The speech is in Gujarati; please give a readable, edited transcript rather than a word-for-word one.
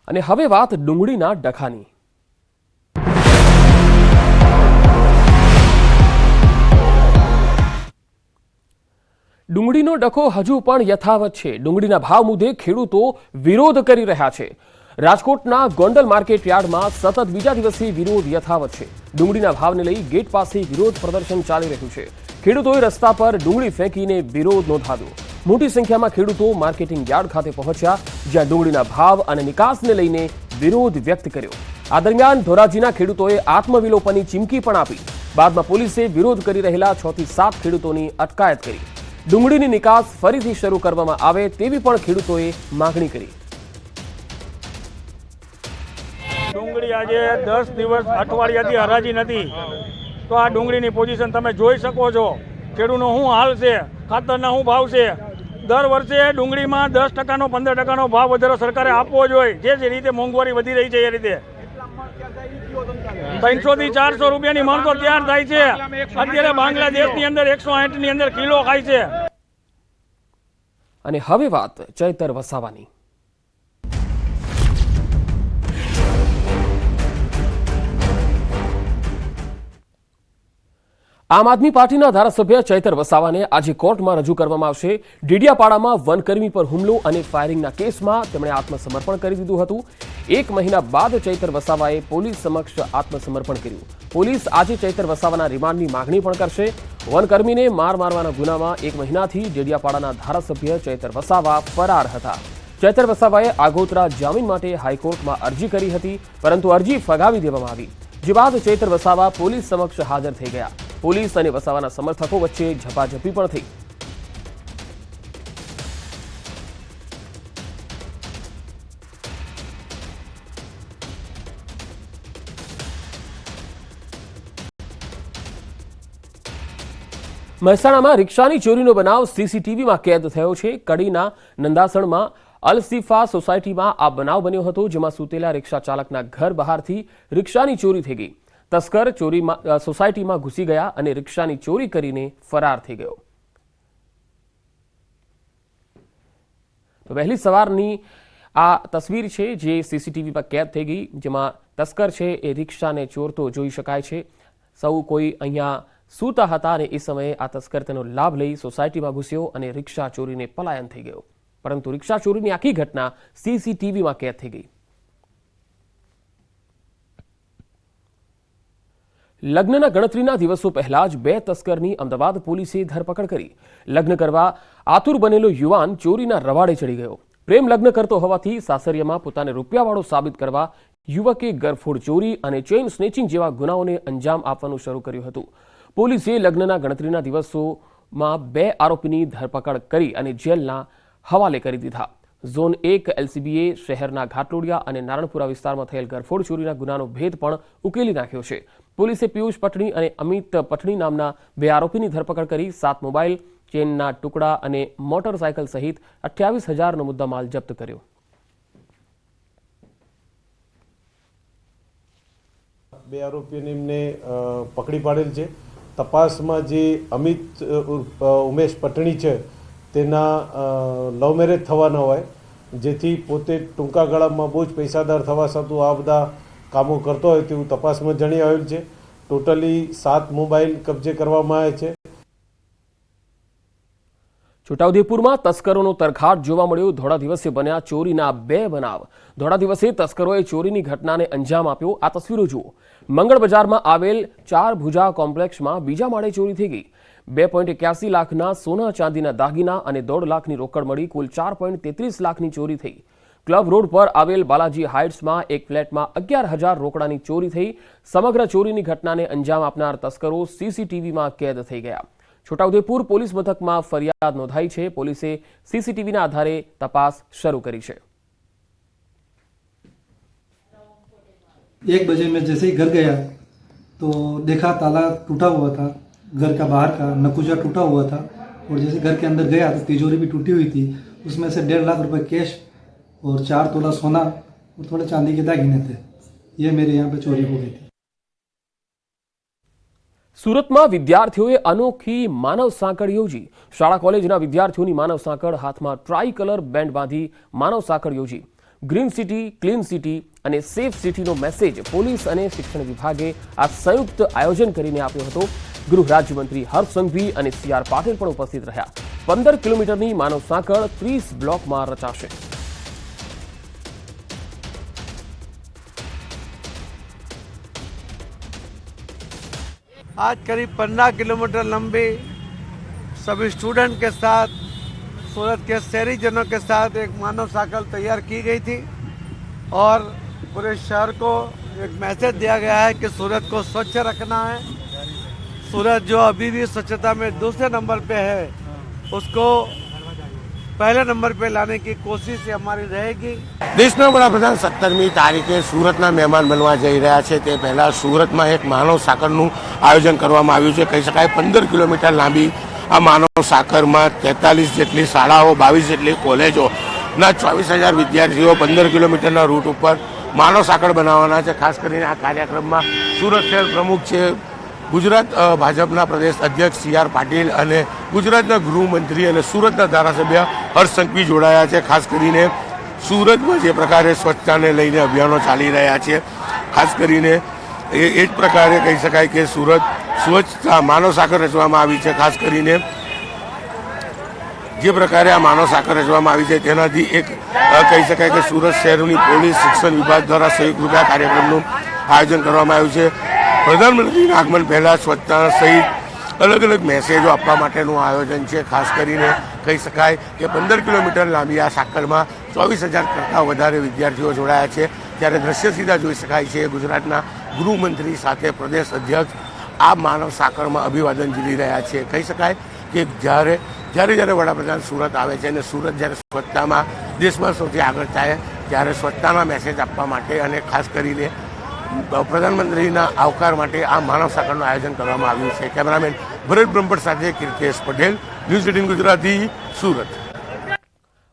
અને હવે વાત ડુંગળીના ડખાની। ડુંગળીનો ડખો હજુ પણ યથાવત છે। ડુંગળીના ભાવ મુદ્દે ખેડૂતો વિરોધ કરી રહ્યા છે। રાજકોટના ગોંડલ માર્કેટ યાર્ડમાં સતત બીજા દિવસે વિરોધ યથાવત છે। ડુંગળીના ભાવને લઈ ગેટ પાસે વિરોધ પ્રદર્શન ચાલી રહ્યું છે। ખેડૂતોએ રસ્તા પર ડુંગળી ફેંકીને વિરોધ નોંધાવ્યો। મોટી સંખ્યામાં ખેડૂતો માર્કેટિંગ યાર્ડ ખાતે પહોંચ્યા, જ્યાં ડુંગળીના ભાવ અને નિકાસને લઈને વિરોધ વ્યક્ત કર્યો। આ દરમિયાન ધોરાજીના ખેડૂતોએ આત્મવિલોપનની ચીમકી પણ આપી। બાદમાં પોલીસે વિરોધ કરી રહેલા 6 થી 7 ખેડૂતોની અટકાયત કરી। ડુંગળીની નિકાસ ફરીથી શરૂ કરવામાં આવે તેવી પણ ખેડૂતોએ માગણી કરી। ડુંગળી આજે 10 દિવસ અઠવાડિયાથી હરાજી નથી, તો આ ડુંગળીની પોઝિશન તમે જોઈ શકો છો। ખેડૂતનો શું હાલ છે, ખાતરના શું ભાવ છે। દર વર્ષે ડુંગળીમાં 10%નો 15%નો ભાવ વધારો સરકારે આપવો જોઈએ। જે રીતે મોંઘવારી વધી રહી છે એ રીતે 300 થી 400 રૂપિયાની મણ તો તૈયાર થાય છે। અત્યારે બાંગ્લાદેશની અંદર 160 ની અંદર કિલો ખાય છે। અને હવે વાત ચૈતર વસાવાની। આમ આદમી પાર્ટીના ધારાસભ્ય ચૈતર વસાવાને આજે કોર્ટમાં રજૂ કરવામાં આવશે। ડેડિયાપાડામાં વનકર્મી પર હુમલો અને ફાયરિંગના કેસમાં તેમણે આત્મસમર્પણ કરી દીધું હતું। 1 મહિના બાદ ચૈતર વસાવાએ પોલીસ સમક્ષ આત્મસમર્પણ કર્યું। પોલીસ આજે ચૈતર વસાવાના રિમાન્ડની માગણી પણ કરશે। વનકર્મીને મારવાના ગુનામાં 1 મહિનાથી ડેડિયાપાડાના ધારાસભ્ય ચૈતર વસાવા ફરાર હતા। ચૈતર વસાવાએ આગોતરા જામીન માટે હાઈકોર્ટમાં અરજી કરી હતી, પરંતુ અરજી ફગાવી દેવામાં આવી, જે બાદ ચૈતર વસાવા પોલીસ સમક્ષ હાજર થઈ ગયા। પોલીસ અને વસાવાના સમર્થકો વચ્ચે ઝપાઝપી પણ થઈ। મહેસાણામાં રિક્ષાની ચોરીનો બનાવ સીસીટીવીમાં કેદ થયો છે। કડીના નંદાસણમાં અલસીફા સોસાયટીમાં આ બનાવ બન્યો હતો, જેમાં સૂતેલા રિક્ષા ચાલકના ઘર બહારથી રિક્ષાની ચોરી થઈ ગઈ। તસ્કર સોસાયટીમાં ઘૂસી ગયા અને રિક્ષાની ચોરી કરીને ફરાર થઈ ગયો। તો વહેલી સવારની આ તસવીર છે જે સીસીટીવીમાં કેદ થઈ ગઈ, જેમાં તસ્કર છે એ રિક્ષાને ચોરતો જોઈ શકાય છે। સૌ કોઈ અહીંયા સૂતા હતા અને એ સમયે આ તસ્કર તેનો લાભ લઈ સોસાયટીમાં ઘૂસ્યો અને રિક્ષા ચોરીને પલાયન થઈ ગયો, પરંતુ રિક્ષા ચોરીની આખી ઘટના સીસીટીવીમાં કેદ થઈ ગઈ। લગ્નના ગણતરીના દિવસો પહેલા જ 2 તસ્કરની અમદાવાદ પોલીસે ધરપકડ કરી। લગ્ન કરવા આતુર બનેલો યુવાન ચોરીના રવાડે ચડી ગયો। પ્રેમ લગ્ન કરતો હોવાથી સાસરિયામાં પોતાને રૂપિયાવાળો સાબિત કરવા યુવકે ગરફોડ ચોરી અને ચેઇન સ્નેચિંગ જેવા ગુનાઓને અંજામ આપવાનું શરૂ કર્યું હતું। પોલીસે લગ્નના ગણતરીના દિવસોમાં 2 આરોપીની ધરપકડ કરી અને જેલના હવાલે કરી દીધા। ઝોન 1 એલસીબીએ શહેરના ઘાટલોડિયા અને નારણપુરા વિસ્તારમાં થયેલ ગરફોડ ચોરીના ગુનાનો ભેદ પણ ઉકેલી નાખ્યો છે। પોલીસે પિયુષ પટણી અને અમિત પટણી નામના 2 આરોપીની ધરપકડ કરી 7 મોબાઈલ, ચેનના ટુકડા અને મોટરસાયકલ સહિત 28,000નો મુદ્દામાલ જપ્ત કર્યો। બે આરોપીઓને એમને પકડી પાડેલ છે। તપાસમાં જે અમિત ઉમેશ પટણી છે તેના લવ મેરેજ થવાના હોય, જેથી પોતે ટૂંકા ગાળામાં બહુ જ પૈસાદાર થવા છતાં આ બધા કામો કરતો હોય તેવું તપાસમાં જણાઈ આવેલ છે। ટોટલી 7 મોબાઈલ કબજે કરવામાં આવ્યા છે। છોટાઉદેપુરમાં તસ્કરોનો તરખાટ જોવા મળ્યો। ધોળા દિવસે બન્યા ચોરીના 2 બનાવ। ધોળા દિવસે તસ્કરોએ ચોરીની ઘટનાને અંજામ આપ્યો। આ તસવીરો જુઓ। મંગળ બજારમાં આવેલ 4 ભુજા કોમ્પ્લેક્સમાં બીજા માળે ચોરી થઈ ગઈ। 2.81 લાખના સોના ચાંદીના દાગીના અને 1.5 લાખની રોકડ મળી કુલ 4.33 લાખની ચોરી થઈ। ક્લબ રોડ પર આવેલ બાલાજી હાઇટ્સમાં એક ફ્લેટમાં 11,000 રોકડાની ચોરી થઈ। સમગ્ર ચોરીની ઘટનાને અંજામ આપનાર તસ્કરો સીસીટીવીમાં કેદ થઈ ગયા। છોટાઉદેપુર પોલીસ મથકમાં ફરિયાદ નોંધાઈ છે। પોલીસે સીસીટીવીના આધારે તપાસ શરૂ કરી છે। 1 बजे में जैसे ही घर गया तो देखा ताला टूटा हुआ था, घर का बाहर का नकुजा टूटा हुआ था, और जैसे घर के अंदर गया तो तिजोरी भी टूटी हुई थी। उसमें से 1.5 लाख रुपए कैश और 4 तोला सोना और थोड़े चांदी के दागिने थे। ये मेरे यहाँ पे चोरी हो गई थी। સુરતમાં વિદ્યાર્થીઓએ અનોખી માનવ સાંકળ યોજી। શાળા કોલેજના વિદ્યાર્થીઓની માનવ સાંકળ હાથમાં ટ્રાય કલર બેન્ડ બાંધી માનવ સાંકળ યોજી। ગ્રીન સિટી, ક્લીન સિટી અને સેફ સિટીનો મેસેજ પોલીસ અને શિક્ષણ વિભાગે આ સંયુક્ત આયોજન કરીને આપ્યો હતો. ગૃહ રાજ્યમંત્રી હર્ષ સંઘવી અને CR પાટીલ પણ ઉપસ્થિત રહ્યા. 15 કિલોમીટરની માનવ સાંકળ 30 બ્લોકમાં રચાશે. आज करीब 15 किलोमीटर लंबी सभी स्टूडेंट के साथ सूरत के शहरीजनों के साथ एक मानव साइकिल तैयार की गई थी और पूरे शहर को एक मैसेज दिया गया है कि सूरत को स्वच्छ रखना है. सूरत जो अभी भी स्वच्छता में दूसरे नंबर पे है उसको पहले नंबर पे लाने की कोशिश हमारी रहेगी. દેશના વડાપ્રધાન 17મી તારીખે સુરતના મહેમાન બનવા જઈ રહ્યા છે. તે પહેલાં સુરતમાં એક માનવ સાંકળનું આયોજન કરવામાં આવ્યું છે. કહી શકાય 15 કિલોમીટર લાંબી આ માનવ સાંકળમાં 43 જેટલી શાળાઓ, 22 જેટલી કોલેજોના 24,000 વિદ્યાર્થીઓ 15 કિલોમીટરના રૂટ ઉપર માનવ સાંકળ બનાવવાના છે. ખાસ કરીને આ કાર્યક્રમમાં સુરત શહેર પ્રમુખ છે, ગુજરાત ભાજપના પ્રદેશ અધ્યક્ષ CR પાટીલ અને ગુજરાતના ગૃહમંત્રી અને સુરતના ધારાસભ્ય હર્ષ સંઘવી જોડાયા છે. ખાસ કરીને સુરતમાં જે પ્રકારે સ્વચ્છતાને લઈને અભિયાનો ચાલી રહ્યા છે, ખાસ કરીને એ જ પ્રકારે કહી શકાય કે સુરત સ્વચ્છતા માનવ સાંકળ રચવામાં આવી છે. ખાસ કરીને જે પ્રકારે આ માનવ સાંકળ રચવામાં આવી છે તેનાથી એક કહી શકાય કે સુરત શહેરની પોલીસ શિક્ષણ વિભાગ દ્વારા સંયુક્ત રૂપે આ કાર્યક્રમનું આયોજન કરવામાં આવ્યું છે. પ્રધાનમંત્રીના આગમન પહેલાં સ્વચ્છતા સહિત અલગ અલગ મેસેજો આપવા માટેનું આયોજન છે. ખાસ કરીને કહી શકાય કે 15 કિલોમીટર લાંબી આ સાંકળમાં 24,000 કરતાં વધારે વિદ્યાર્થીઓ જોડાયા છે. ત્યારે દ્રશ્ય સીધા જોઈ શકાય છે ગુજરાતના ગૃહમંત્રી સાથે પ્રદેશ અધ્યક્ષ આ માનવ સાંકળમાં અભિવાદન ઝીલી રહ્યા છે. કહી શકાય કે જ્યારે વડાપ્રધાન સુરત આવે છે અને સુરત જ્યારે સ્વચ્છતામાં દેશમાં સૌથી આગળ થાય ત્યારે સ્વચ્છતાના મેસેજ આપવા માટે અને ખાસ કરીને પ્રધાનમંત્રીના આવકાર માટે આ માનવ સાંકળનું આયોજન કરવામાં આવ્યું છે. કેમેરામેન ભરત બ્રહ્મભટ્ટ સાથે કીર્તેશ પટેલ, ન્યૂઝ 18 ગુજરાતી, સુરત.